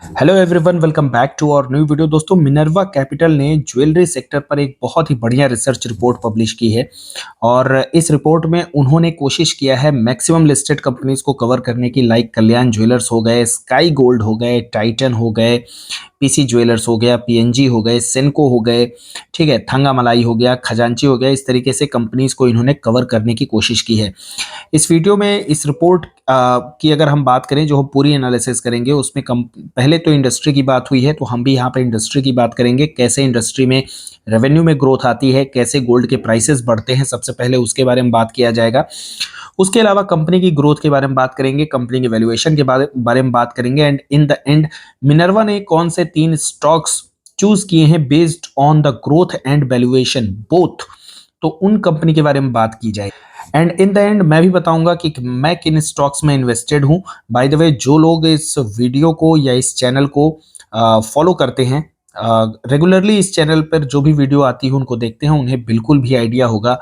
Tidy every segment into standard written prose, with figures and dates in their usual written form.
Hello everyone, welcome back to our new video. दोस्तों, Minerva Capital ने jewellery sector पर एक बहुत ही बढ़िया रिसर्च रिपोर्ट पब्लिश की है और इस रिपोर्ट में उन्होंने कोशिश किया है मैक्सिमम लिस्टेड कंपनीज को कवर करने की, लाइक कल्याण ज्वेलर्स हो गए, स्काई गोल्ड हो गए, टाइटन हो गए, पीसी ज्वेलर्स हो गया, पीएनजी हो गए, सेनको हो गए, ठीक है, थंगा मलाई हो गया, खजांची हो गया। इस तरीके से कंपनीज को इन्होंने कवर करने की कोशिश की है। इस वीडियो में इस रिपोर्ट की अगर हम बात करें, जो हम पूरी एनालिसिस करेंगे, उसमें पहले तो इंडस्ट्री की बात हुई है, तो हम भी यहाँ पे इंडस्ट्री की बात करेंगे। कैसे इंडस्ट्री में रेवेन्यू में ग्रोथ आती है, कैसे गोल्ड के प्राइसेस बढ़ते हैं, सबसे पहले उसके बारे में बात किया जाएगा। उसके अलावा कंपनी की ग्रोथ के बारे में बात करेंगे, कंपनी के वैल्यूएशन के बारे में बात करेंगे, and in the end Minerva ने कौन से 3 स्टॉक्स चूज किए हैं based on the growth and valuation both, तो उन कंपनी के बारे में बात की जाए। एंड इन द एंड मैं भी बताऊंगा कि मैं किन स्टॉक्स में इन्वेस्टेड हूं। बाय द वे, जो लोग इस वीडियो को या इस चैनल को फॉलो करते हैं रेगुलरली, इस चैनल पर जो भी वीडियो आती है उनको देखते हैं, उन्हें बिल्कुल भी आइडिया होगा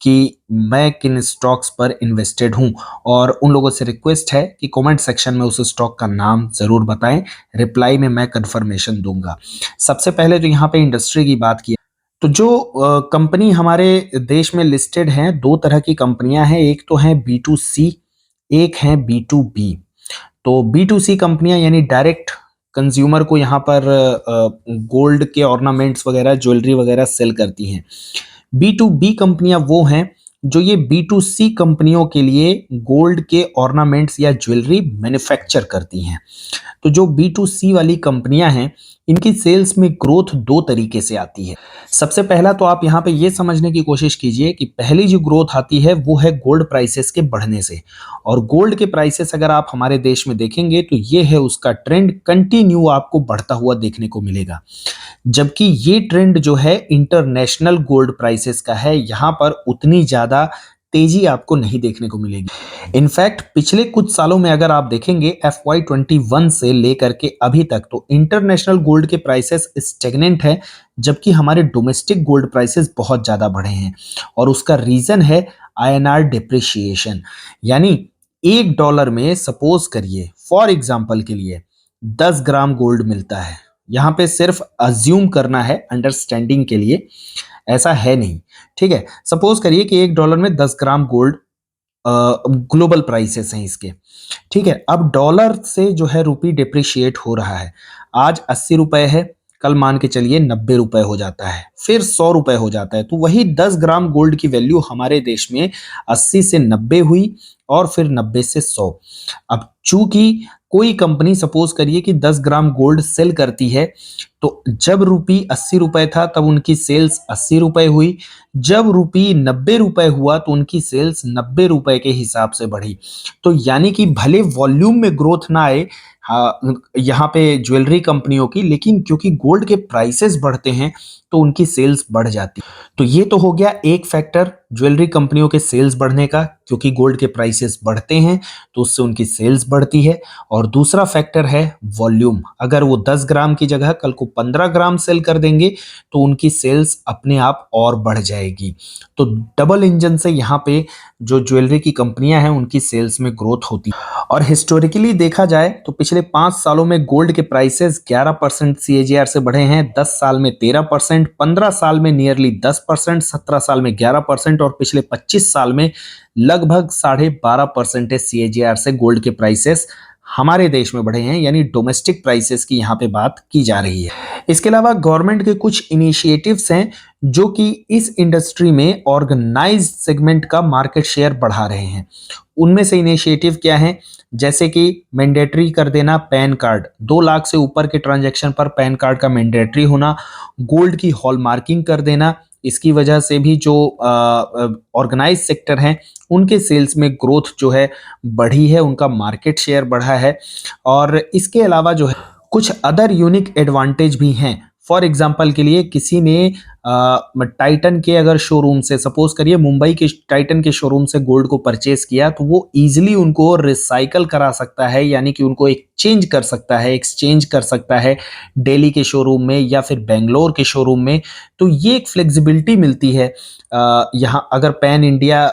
कि मैं किन स्टॉक्स पर इन्वेस्टेड हूं। और उन लोगों से रिक्वेस्ट है कि कमेंट सेक्शन में उस स्टॉक का नाम जरूर बताएं, रिप्लाई में मैं कंफर्मेशन दूंगा। सबसे पहले जो यहाँ पे इंडस्ट्री की बात की, तो जो कंपनी हमारे देश में लिस्टेड हैं, 2 तरह की कंपनियां हैं। एक तो है B2C, एक है B2B। तो B2C कंपनियां यानी डायरेक्ट कंज्यूमर को यहाँ पर गोल्ड के ऑर्नामेंट्स वगैरह, ज्वेलरी वगैरह सेल करती हैं। B2B कंपनियां वो हैं जो ये B2C कंपनियों के लिए गोल्ड के ऑर्नामेंट्स या ज्वेलरी मैन्युफैक्चर करती हैं। तो जो B2C वाली कंपनियां हैं, इनकी सेल्स में ग्रोथ 2 तरीके से आती है। सबसे पहला तो आप यहाँ पे ये समझने की कोशिश कीजिए कि पहली जो ग्रोथ आती है वो है गोल्ड प्राइसेस के बढ़ने से। और गोल्ड के प्राइसेस अगर आप हमारे देश में देखेंगे तो ये है उसका ट्रेंड, कंटिन्यू आपको बढ़ता हुआ देखने को मिलेगा। जबकि ये ट्रेंड जो है इंटरनेशनल गोल्ड प्राइसेस का है, यहाँ पर उतनी ज्यादा तेजी आपको नहीं देखने को मिलेगी। इनफैक्ट पिछले कुछ सालों में अगर आप देखेंगे FY21 से लेकर के अभी तक, तो इंटरनेशनल गोल्ड के प्राइसेस स्टेगनेंट है, जबकि हमारे डोमेस्टिक गोल्ड प्राइसेस बहुत ज्यादा बढ़े हैं। और उसका रीजन है INR डिप्रिशिएशन। यानी $1 में सपोज करिए, फॉर एग्जाम्पल के लिए 10 ग्राम गोल्ड मिलता है। यहाँ पे सिर्फ अज्यूम करना है अंडरस्टैंडिंग के लिए, ऐसा है नहीं, ठीक है। सपोज करिए कि $1 में 10 ग्राम गोल्ड ग्लोबल प्राइसेस हैं इसके, ठीक है। अब डॉलर से जो है रुपी डिप्रिशिएट हो रहा है। आज 80 रुपए है, कल मान के चलिए 90 रुपए हो जाता है, फिर 100 रुपए हो जाता है। तो वही 10 ग्राम गोल्ड की वैल्यू हमारे देश में 80 से 90 हुई और फिर 90 से 100। अब चूंकि कोई कंपनी सपोज करिए कि 10 ग्राम गोल्ड सेल करती है, तो जब रुपी 80 रुपए था तब उनकी सेल्स 80 रुपए हुई। जब रुपी 90 रुपए हुआ तो उनकी सेल्स 90 रुपए के हिसाब से बढ़ी। तो यानी कि भले वॉल्यूम में ग्रोथ ना आए यहाँ पे ज्वेलरी कंपनियों की, लेकिन क्योंकि गोल्ड के प्राइसेस बढ़ते हैं तो उनकी सेल्स बढ़ जाती है। तो ये तो हो गया एक फैक्टर ज्वेलरी कंपनियों के सेल्स बढ़ने का, क्योंकि गोल्ड के प्राइसेस बढ़ते हैं तो उससे उनकी सेल्स बढ़ती है। और दूसरा फैक्टर है वॉल्यूम। अगर वो 10 ग्राम की जगह कल को 15 ग्राम सेल कर देंगे तो उनकी सेल्स अपने आप और बढ़ जाएगी। तो डबल इंजन से यहाँ पे जो ज्वेलरी की कंपनियां हैं उनकी सेल्स में ग्रोथ होती है। और हिस्टोरिकली देखा जाए तो पिछले 5 सालों में गोल्ड के प्राइसेस 11% CAGR से बढ़े हैं, 10 साल में 13%, 15 साल में नियरली 10%, 17 साल में 11% और पिछले 25 साल में लगभग 12.5% CAGR से गोल्ड के प्राइसेस हमारे देश में बढ़े हैं। यानी डोमेस्टिक प्राइसेस की यहाँ पे बात की जा रही है। इसके अलावा गवर्नमेंट के कुछ इनिशिएटिव्स हैं जो कि इस इंडस्ट्री में ऑर्गेनाइज्ड सेगमेंट का मार्केट शेयर बढ़ा रहे हैं। उनमें से इनिशिएटिव क्या है, जैसे कि मैंडेटरी कर देना पैन कार्ड, 2 लाख से ऊपर के ट्रांजैक्शन पर पैन कार्ड का मैंडेटरी होना, गोल्ड की हॉलमार्किंग कर देना। इसकी वजह से भी जो ऑर्गेनाइज सेक्टर हैं उनके सेल्स में ग्रोथ जो है बढ़ी है, उनका मार्केट शेयर बढ़ा है। और इसके अलावा जो है कुछ अदर यूनिक एडवांटेज भी हैं। फॉर एग्जाम्पल के लिए किसी ने टाइटन के अगर शोरूम से, सपोज करिए मुंबई के टाइटन के शोरूम से गोल्ड को परचेज किया, तो वो इजीली उनको रिसाइकल करा सकता है, यानी कि उनको एक्सचेंज कर सकता है, दिल्ली के शोरूम में या फिर बेंगलोर के शोरूम में। तो ये एक फ्लेक्सिबिलिटी मिलती है यहाँ अगर पैन इंडिया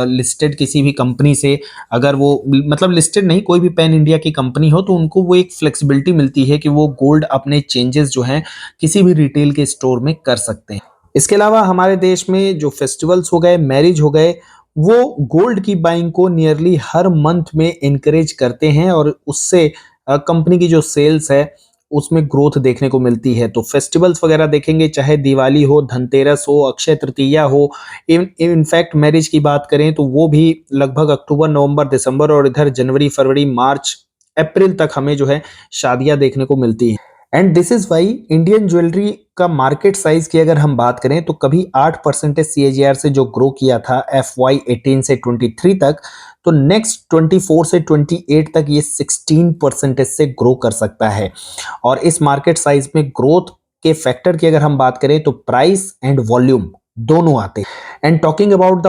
लिस्टेड किसी भी कंपनी से, अगर वो मतलब लिस्टेड नहीं, कोई भी पैन इंडिया की कंपनी हो, तो उनको वो एक फ्लेक्सिबिलिटी मिलती है कि वो गोल्ड अपने चेंजेस जो हैं किसी भी रिटेल के स्टोर में कर सकते हैं। इसके अलावा हमारे देश में जो फेस्टिवल्स हो गए, मैरिज हो गए, वो गोल्ड की बाइंग को नियरली हर मंथ में इनकरेज करते हैं और उससे कंपनी की जो सेल्स है उसमें ग्रोथ देखने को मिलती है। तो फेस्टिवल्स वगैरह देखेंगे, चाहे दिवाली हो, धनतेरस हो, अक्षय तृतीया हो, इनफैक्ट मैरिज की बात करें तो वो भी लगभग अक्टूबर, नवंबर, दिसंबर और इधर जनवरी, फरवरी, मार्च, अप्रैल तक हमें जो है शादियां देखने को मिलती हैं। And this is why Indian jewellery का मार्केट साइज की अगर हम बात करें तो कभी 8% CAGR से जो ग्रो किया था FY18 से 23 तक, तो नेक्स्ट 24 से 28 तक ये 16% से ग्रो कर सकता है। और इस मार्केट साइज में ग्रोथ के फैक्टर की अगर हम बात करें तो प्राइस एंड वॉल्यूम दोनों आते हैं। And talking about the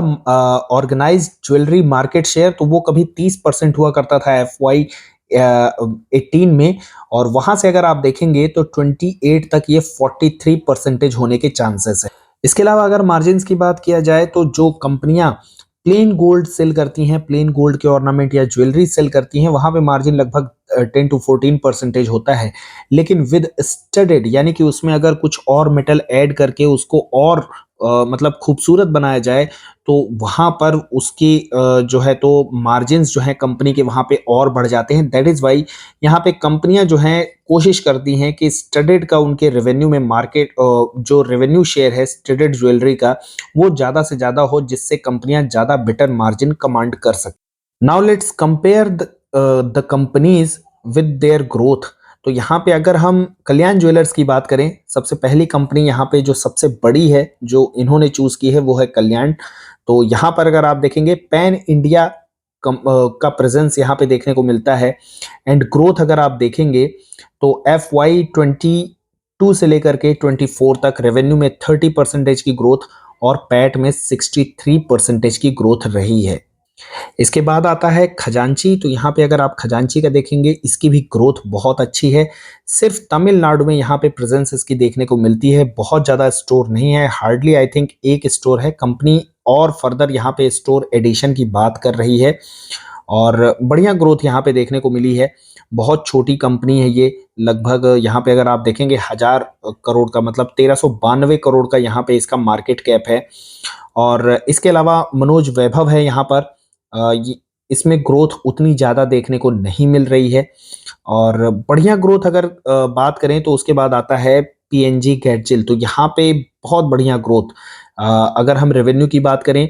organised jewellery market share, तो वो कभी 30% हुआ करता था FY18 में, और वहां से अगर आप देखेंगे तो 28 तक ये 43% होने के चांसेस है। इसके अलावा अगर मार्जिन की बात किया जाए तो जो कंपनियां प्लेन गोल्ड सेल करती हैं, प्लेन गोल्ड के ऑर्नामेंट या ज्वेलरी सेल करती हैं, वहां पे मार्जिन लगभग 10 to 14% होता है। लेकिन विद स्टडेड, यानी कि उसमें अगर कुछ और मेटल ऐड करके उसको और मतलब खूबसूरत बनाया जाए, तो वहां पर उसकी जो है तो मार्जिन्स जो है कंपनी के वहां पे और बढ़ जाते हैं। दैट इज वाई यहाँ पे कंपनियां जो हैं कोशिश करती हैं कि स्टडेड का उनके रेवेन्यू में मार्केट जो रेवेन्यू शेयर है स्टडेड ज्वेलरी का, वो ज्यादा से ज्यादा हो, जिससे कंपनियां ज्यादा बेटर मार्जिन कमांड कर सकें। Now let's compare the companies with their growth. तो यहाँ पे अगर हम कल्याण ज्वेलर्स की बात करें, सबसे पहली कंपनी यहाँ पे जो सबसे बड़ी है जो इन्होंने चूज की है वो है कल्याण। तो यहाँ पर अगर आप देखेंगे पैन इंडिया का प्रेजेंस यहाँ पे देखने को मिलता है। एंड ग्रोथ अगर आप देखेंगे तो FY22 से लेकर के 24 तक रेवेन्यू में 30% की ग्रोथ और पैट में 63% की ग्रोथ रही है। इसके बाद आता है खजांची। तो यहाँ पे अगर आप खजांची का देखेंगे, इसकी भी ग्रोथ बहुत अच्छी है। सिर्फ तमिलनाडु में यहाँ पे प्रेजेंस इसकी देखने को मिलती है, बहुत ज़्यादा स्टोर नहीं है, हार्डली आई थिंक एक स्टोर है। कंपनी और फर्दर यहाँ पे स्टोर एडिशन की बात कर रही है और बढ़िया ग्रोथ यहाँ पे देखने को मिली है। बहुत छोटी कंपनी है ये, लगभग यहाँ पे अगर आप देखेंगे 1000 करोड़ का, मतलब 1392 करोड़ का यहाँ पे इसका मार्केट कैप है। और इसके अलावा मनोज वैभव है यहाँ पर, इसमें ग्रोथ उतनी ज़्यादा देखने को नहीं मिल रही है। और बढ़िया ग्रोथ अगर बात करें तो उसके बाद आता है PNG गैडजिल। तो यहाँ पे बहुत बढ़िया ग्रोथ, अगर हम रेवेन्यू की बात करें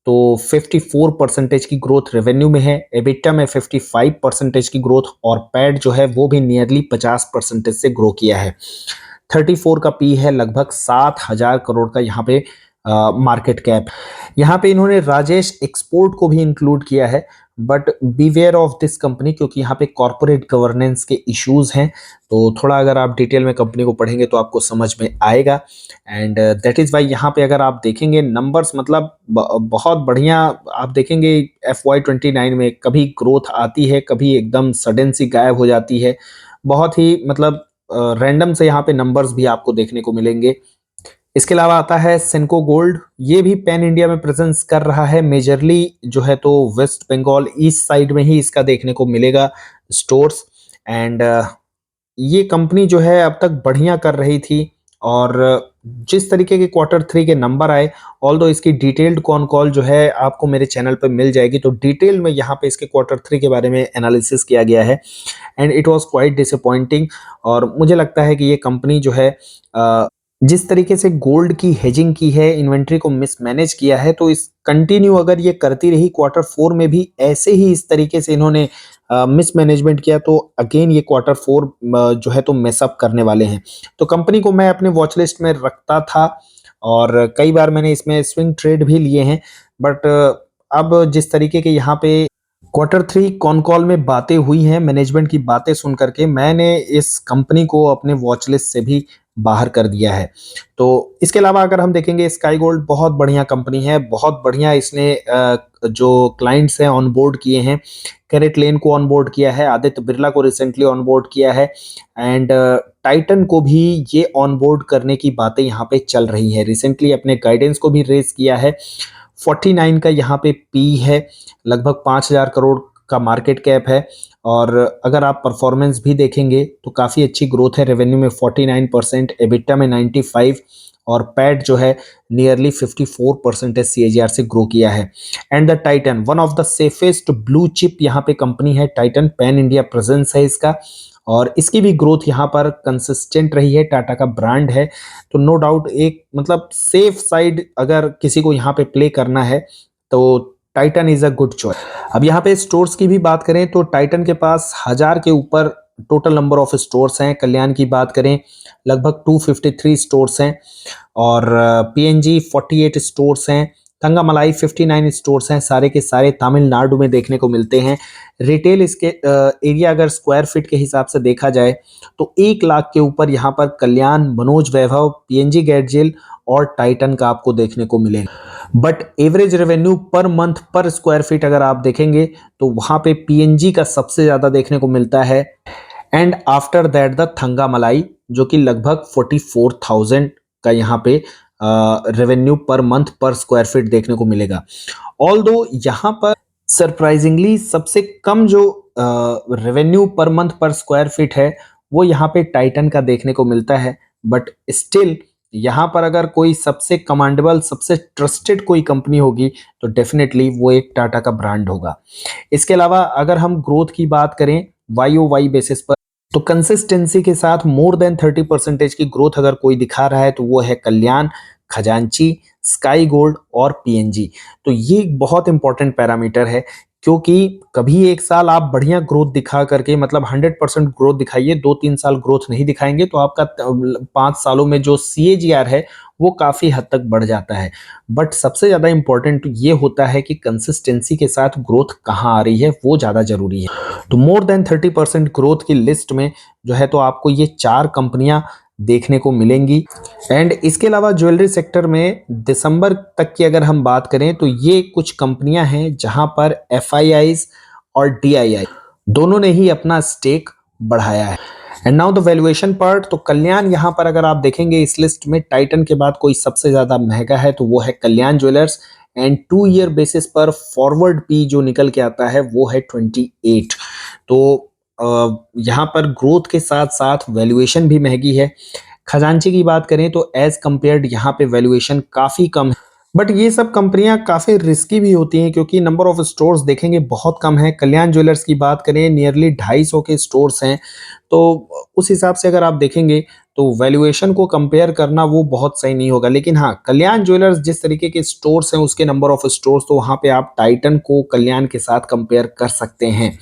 तो 54% की ग्रोथ रेवेन्यू में है, एबिटा में 55% की ग्रोथ, और पैड जो है वो भी नियरली 50% से ग्रो किया है। 34 का पी है, लगभग 7000 करोड़ का यहाँ पे मार्केट कैप। यहाँ पे इन्होंने राजेश एक्सपोर्ट को भी इंक्लूड किया है, but beware of this company, क्योंकि यहाँ पे कॉर्पोरेट गवर्नेंस के इश्यूज हैं। तो थोड़ा अगर आप डिटेल में कंपनी को पढ़ेंगे तो आपको समझ में आएगा। एंड दैट इज वाई यहाँ पे अगर आप देखेंगे नंबर्स, मतलब बहुत बढ़िया आप देखेंगे। FY29 में कभी ग्रोथ आती है, कभी एकदम सडन सी गायब हो जाती है, बहुत ही मतलब रैंडम से यहाँ पे नंबर्स भी आपको देखने को मिलेंगे। इसके अलावा आता है सेनको गोल्ड। ये भी पैन इंडिया में प्रेजेंस कर रहा है, मेजरली जो है तो वेस्ट बंगाल ईस्ट साइड में ही इसका देखने को मिलेगा स्टोर्स। एंड ये कंपनी जो है अब तक बढ़िया कर रही थी, और जिस तरीके के Q3 के नंबर आए, ऑल्दो इसकी डिटेल्ड कॉन कॉल जो है आपको मेरे चैनल पर मिल जाएगी, तो डिटेल में यहाँ पे इसके Q3 के बारे में एनालिसिस किया गया है। And it was quite disappointing, और मुझे लगता है कि ये कंपनी जो है जिस तरीके से गोल्ड की हेजिंग की है, इन्वेंट्री को मिसमैनेज किया है, तो इस कंटिन्यू अगर ये करती रही Q4 में भी ऐसे ही इस तरीके से इन्होंने मिसमैनेजमेंट किया, तो अगेन ये Q4 जो है तो मेसअप करने वाले हैं। तो कंपनी को मैं अपने वॉच लिस्ट में रखता था और कई बार मैंने इसमें स्विंग ट्रेड भी लिए हैं, बट अब जिस तरीके के यहाँ पे Q3 कॉन कॉल में बातें हुई हैं, मैनेजमेंट की बातें सुन करके मैंने इस कंपनी को अपने वॉच लिस्ट से भी बाहर कर दिया है। तो इसके अलावा अगर हम देखेंगे, स्काई गोल्ड बहुत बढ़िया कंपनी है, बहुत बढ़िया इसने जो क्लाइंट्स हैं ऑन बोर्ड किए हैं। कैरेट लेन को ऑन बोर्ड किया है, आदित्य बिरला को रिसेंटली ऑन बोर्ड किया है, एंड टाइटन को भी ये ऑन बोर्ड करने की बातें यहाँ पे चल रही है। रिसेंटली अपने गाइडेंस को भी रेज किया है। 49 का यहाँ पे पी है, लगभग 5,000 करोड़ का मार्केट कैप है। और अगर आप परफॉर्मेंस भी देखेंगे तो काफ़ी अच्छी ग्रोथ है। रेवेन्यू में 49%, एबिटा में 95, और पैट जो है नियरली 54% CAGR से ग्रो किया है। And the Titan, one of the safest blue chip यहाँ पे कंपनी है टाइटन, पैन इंडिया प्रेजेंस है इसका, और इसकी भी ग्रोथ यहाँ पर कंसिस्टेंट रही है। टाटा का ब्रांड है, तो नो डाउट एक मतलब सेफ साइड अगर किसी को यहाँ पे प्ले करना है तो Titan is a good choice. अब यहाँ पे स्टोर्स की भी बात करें तो टाइटन के पास 1,000 के ऊपर टोटल नंबर ऑफ स्टोर्स हैं। कल्याण की बात करें, लगभग 253 स्टोर्स हैं, और पीएनजी 48 स्टोर्स हैं, थंगामलाई 59 स्टोर्स हैं, सारे के सारे तमिलनाडु में देखने को मिलते हैं। रिटेल इसके एरिया अगर स्क्वायर फीट के हिसाब से देखा जाए तो 1 लाख के ऊपर यहाँ पर कल्याण, मनोज वैभव, पीएनजी गैडजिल और टाइटन का आपको देखने को मिलेगा। But average revenue per month पर स्क्वायर फीट अगर आप देखेंगे तो वहां पे पीएनजी का सबसे ज्यादा देखने को मिलता है, एंड आफ्टर दैट द थंगामलाई, जो कि लगभग 44,000 का यहाँ पे रेवेन्यू पर मंथ पर स्क्वायर फीट देखने को मिलेगा। ऑल्दो यहाँ पर सरप्राइजिंगली सबसे कम जो रेवेन्यू पर मंथ पर स्क्वायर फीट है वो यहाँ पे टाइटन का देखने को मिलता है, बट स्टिल यहाँ पर अगर कोई सबसे कमांडेबल, सबसे ट्रस्टेड कोई कंपनी होगी तो डेफिनेटली वो एक टाटा का ब्रांड होगा। इसके अलावा अगर हम ग्रोथ की बात करें YOY बेसिस पर, तो कंसिस्टेंसी के साथ मोर देन 30% की ग्रोथ अगर कोई दिखा रहा है तो वो है कल्याण, खजांची, स्काई गोल्ड और पीएनजी। तो ये बहुत इंपॉर्टेंट पैरामीटर है, क्योंकि कभी एक साल आप बढ़िया ग्रोथ दिखा करके, मतलब 100% ग्रोथ दिखाइए, 2-3 साल ग्रोथ नहीं दिखाएंगे तो आपका 5 सालों में जो CAGR है वो काफी हद तक बढ़ जाता है। बट सबसे ज्यादा इंपॉर्टेंट ये होता है कि कंसिस्टेंसी के साथ ग्रोथ कहाँ आ रही है, वो ज्यादा जरूरी है। तो मोर देन 30% ग्रोथ की लिस्ट में जो है तो आपको ये 4 कंपनियां देखने को मिलेंगी। एंड इसके अलावा ज्वेलरी सेक्टर में दिसंबर तक की अगर हम बात करें तो ये कुछ कंपनियां हैं जहां पर FIIs और DII दोनों ने ही अपना स्टेक बढ़ाया है। And now the valuation part, तो कल्याण यहाँ पर अगर आप देखेंगे इस लिस्ट में टाइटन के बाद कोई सबसे ज्यादा महंगा है तो वो है कल्याण ज्वेलर्स, एंड 2 ईयर बेसिस पर फॉरवर्ड पी जो निकल के आता है वो है 28। तो यहाँ पर ग्रोथ के साथ साथ वैल्यूएशन भी महंगी है। खजांची की बात करें तो एज कंपेयर्ड यहाँ पे वैल्यूएशन काफी कम है, बट ये सब कंपनियां काफी रिस्की भी होती हैं क्योंकि नंबर ऑफ स्टोर्स देखेंगे बहुत कम है। कल्याण ज्वेलर्स की बात करें, नियरली 250 के स्टोर्स हैं, तो उस हिसाब से अगर आप देखेंगे तो वैल्यूएशन को कंपेयर करना वो बहुत सही नहीं होगा। लेकिन हाँ, कल्याण ज्वेलर्स जिस तरीके के स्टोर्स हैं, उसके नंबर ऑफ स्टोर्स, तो वहां पे आप टाइटन को कल्याण के साथ कंपेयर कर सकते हैं।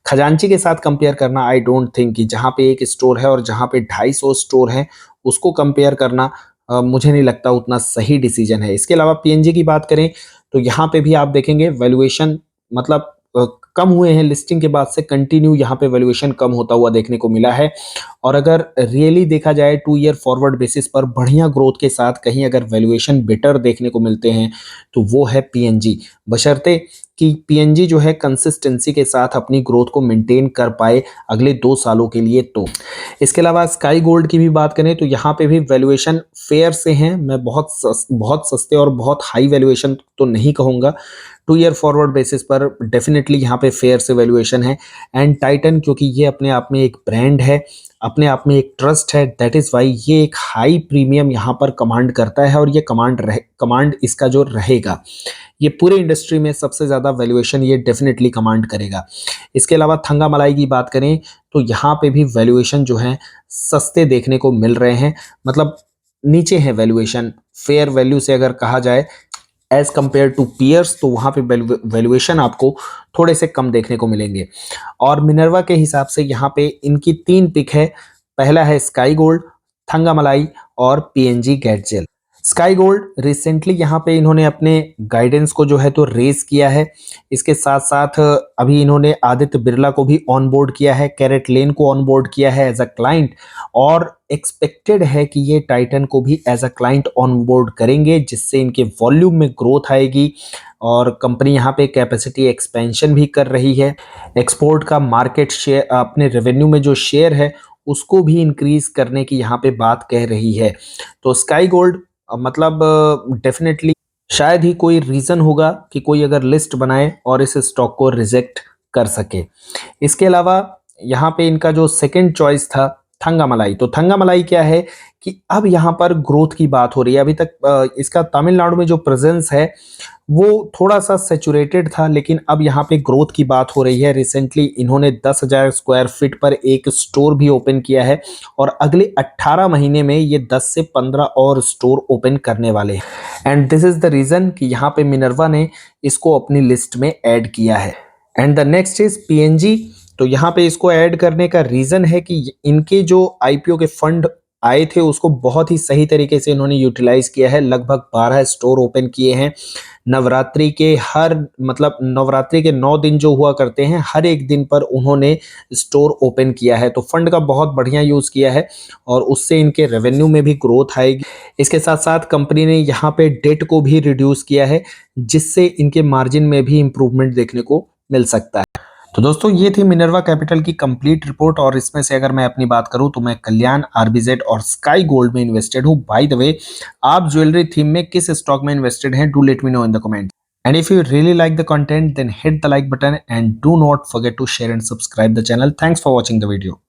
खजांची के साथ कंपेयर करना आई डोंट थिंक कि जहां पे एक स्टोर है और जहां पे 250 स्टोर है उसको कंपेयर करना मुझे नहीं लगता उतना सही डिसीजन है। इसके अलावा पीएनजी की बात करें तो यहाँ पे भी आप देखेंगे वैल्यूएशन मतलब कम हुए हैं, लिस्टिंग के बाद से कंटिन्यू यहाँ पे वैल्यूएशन कम होता हुआ देखने को मिला है। और अगर रियली देखा जाए 2 ईयर फॉरवर्ड बेसिस पर बढ़िया ग्रोथ के साथ कहीं अगर वैल्यूएशन बेटर देखने को मिलते हैं तो वो है पीएनजी, बशर्ते कि पीएनजी जो है कंसिस्टेंसी के साथ अपनी ग्रोथ को मेंटेन कर पाए अगले 2 सालों के लिए। तो इसके अलावा स्काई गोल्ड की भी बात करें तो यहाँ पे भी वैल्यूएशन फेयर से हैं, मैं बहुत सस्ते और बहुत हाई वैल्यूएशन तो नहीं कहूँगा। 2 ईयर फॉरवर्ड बेसिस पर डेफिनेटली यहाँ पे फेयर से वैल्यूएशन है। एंड टाइटन, क्योंकि ये अपने आप में एक ब्रांड है, अपने आप में एक ट्रस्ट है, दैट इज वाई ये एक हाई प्रीमियम यहाँ पर कमांड करता है, और ये कमांड इसका जो रहेगा ये पूरे इंडस्ट्री में सबसे ज्यादा वैल्यूएशन ये डेफिनेटली कमांड करेगा। इसके अलावा थंगामलाई की बात करें तो यहाँ पे भी वैल्यूएशन जो है सस्ते देखने को मिल रहे हैं, मतलब नीचे है वैल्यूएशन फेयर वैल्यू से अगर कहा जाए एज कंपेयर टू पीयर्स, तो वहां पे वैल्यूएशन आपको थोड़े से कम देखने को मिलेंगे। और मिनर्वा के हिसाब से यहाँ पे इनकी 3 पिक है, पहला है स्काई गोल्ड, थंगामलाई और पीएनजी गैडजेल। स्काई गोल्ड रिसेंटली यहाँ पे इन्होंने अपने गाइडेंस को जो है तो रेज किया है। इसके साथ साथ अभी इन्होंने आदित्य बिरला को भी ऑन बोर्ड किया है, कैरेट लेन को ऑन बोर्ड किया है एज अ क्लाइंट, और एक्सपेक्टेड है कि ये टाइटन को भी as a client on board करेंगे, जिससे इनके वॉल्यूम में ग्रोथ आएगी। और कंपनी यहाँ पे कैपेसिटी एक्सपेंशन भी कर रही है। एक्सपोर्ट का मार्केट शेयर, अपने रेवेन्यू में जो शेयर है उसको भी इंक्रीज करने की यहाँ पे बात कह रही है। तो स्काई गोल्ड मतलब डेफिनेटली शायद ही कोई रीजन होगा कि कोई अगर लिस्ट बनाए और इस स्टॉक को रिजेक्ट कर सके। इसके अलावा यहाँ पे इनका जो सेकंड चॉइस था थंगामलाई, तो थंगामलाई क्या है कि अब यहाँ पर ग्रोथ की बात हो रही है। अभी तक इसका तमिलनाडु में जो प्रेजेंस है वो थोड़ा सा सेचुरेटेड था, लेकिन अब यहाँ पे ग्रोथ की बात हो रही है। रिसेंटली इन्होंने 10,000 स्क्वायर फीट पर एक स्टोर भी ओपन किया है और अगले 18 महीने में ये 10 से 15 और स्टोर ओपन करने वाले हैं। And this is the reason कि यहाँ पे मिनर्वा ने इसको अपनी लिस्ट में ऐड किया है। And the next is PNG. तो यहाँ पे इसको ऐड करने का रीजन है कि इनके जो आईपीओ के फंड आए थे उसको बहुत ही सही तरीके से इन्होंने यूटिलाइज किया है। लगभग 12 स्टोर ओपन किए हैं। नवरात्रि के नवरात्रि के 9 दिन जो हुआ करते हैं, हर एक दिन पर उन्होंने स्टोर ओपन किया है। तो फंड का बहुत बढ़िया यूज किया है और उससे इनके रेवेन्यू में भी ग्रोथ आएगी। इसके साथ साथ कंपनी ने यहाँ पे डेट को भी रिड्यूस किया है, जिससे इनके मार्जिन में भी इंप्रूवमेंट देखने को मिल सकता है। तो दोस्तों ये थी मिनर्वा कैपिटल की कंप्लीट रिपोर्ट, और इसमें से अगर मैं अपनी बात करूं तो मैं कल्याण, आरबीजेड और स्काई गोल्ड में इन्वेस्टेड हूं। बाय द वे, आप ज्वेलरी थीम में किस स्टॉक में इन्वेस्टेड हैं? Do let me know in the comment. And if you really like the content, then hit the like button and do not forget to share and subscribe the channel. Thanks for watching the video.